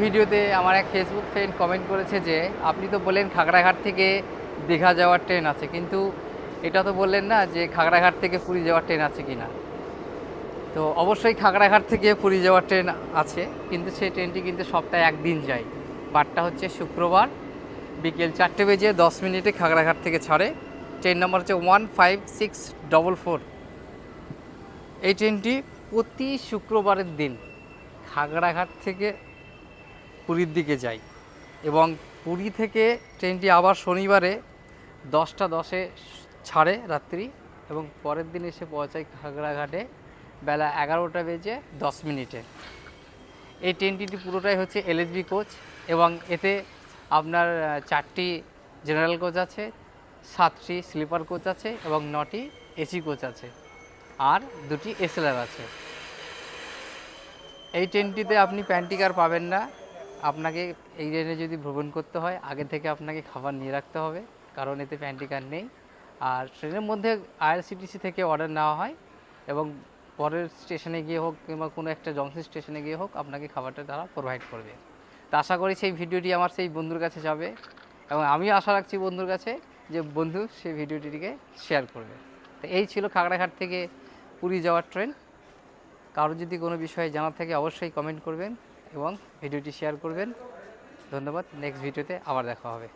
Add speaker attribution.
Speaker 1: ভিডিওতে আমার এক ফেসবুক ফ্রেন্ড কমেন্ট করেছে যে আপনি তো বললেন খাগড়াঘাট থেকে দীঘা যাওয়ার ট্রেন আছে, কিন্তু এটা তো বললেন না যে খাগড়াঘাট থেকে পুরী যাওয়ার ট্রেন আছে কি না। তো অবশ্যই খাগড়াঘাট থেকে পুরী যাওয়ার ট্রেন আছে, কিন্তু সেই ট্রেনটি কিন্তু সপ্তাহে একদিন যায়। বারটা হচ্ছে শুক্রবার বিকেল 4:10 খাগড়াঘাট থেকে ছাড়ে। ট্রেন নাম্বার হচ্ছে 15644। এই ট্রেনটি প্রতি শুক্রবারের দিন খাগড়াঘাট থেকে পুরীর দিকে যাই, এবং পুরী থেকে ট্রেনটি আবার শনিবারে 10:10 ছাড়ে রাত্রি, এবং পরের দিন এসে পৌঁছায় খাগড়াঘাটে বেলা 11:10। এই ট্রেনটি পুরোটাই হচ্ছে এলএসবি কোচ, এবং এতে আপনার 4টি জেনারেল কোচ আছে, 7টি স্লিপার কোচ আছে এবং 9টি এসি কোচ আছে, আর 2টি এসএলআর আছে। এই ট্রেনটিতে আপনি প্যান্ট্রি কার পাবেন না। আপনাকে এই ট্রেনে যদি ভ্রমণ করতে হয় আগে থেকে আপনাকে খাবার নিয়ে রাখতে হবে, কারণ এতে প্যান্ট্রি কার নেই। আর ট্রেনের মধ্যে আইআরসিটিসি থেকে অর্ডার নেওয়া হয়, এবং পরের স্টেশনে গিয়ে হোক কিংবা কোনো একটা জংশন স্টেশনে গিয়ে হোক আপনাকে খাবারটা তারা প্রোভাইড করবে। তো আশা করি সেই ভিডিওটি আমার সেই বন্ধুর কাছে যাবে, এবং আমি আশা রাখছি বন্ধুর কাছে যে বন্ধু সেই ভিডিওটিকে শেয়ার করবে। তো এই ছিল খাগড়াঘাট থেকে পুরী যাওয়ার ট্রেন। কারো যদি কোনো বিষয়ে জানা থাকে অবশ্যই কমেন্ট করবেন এবং ভিডিওটি শেয়ার করবেন। ধন্যবাদ। নেক্সট ভিডিওতে আবার দেখা হবে।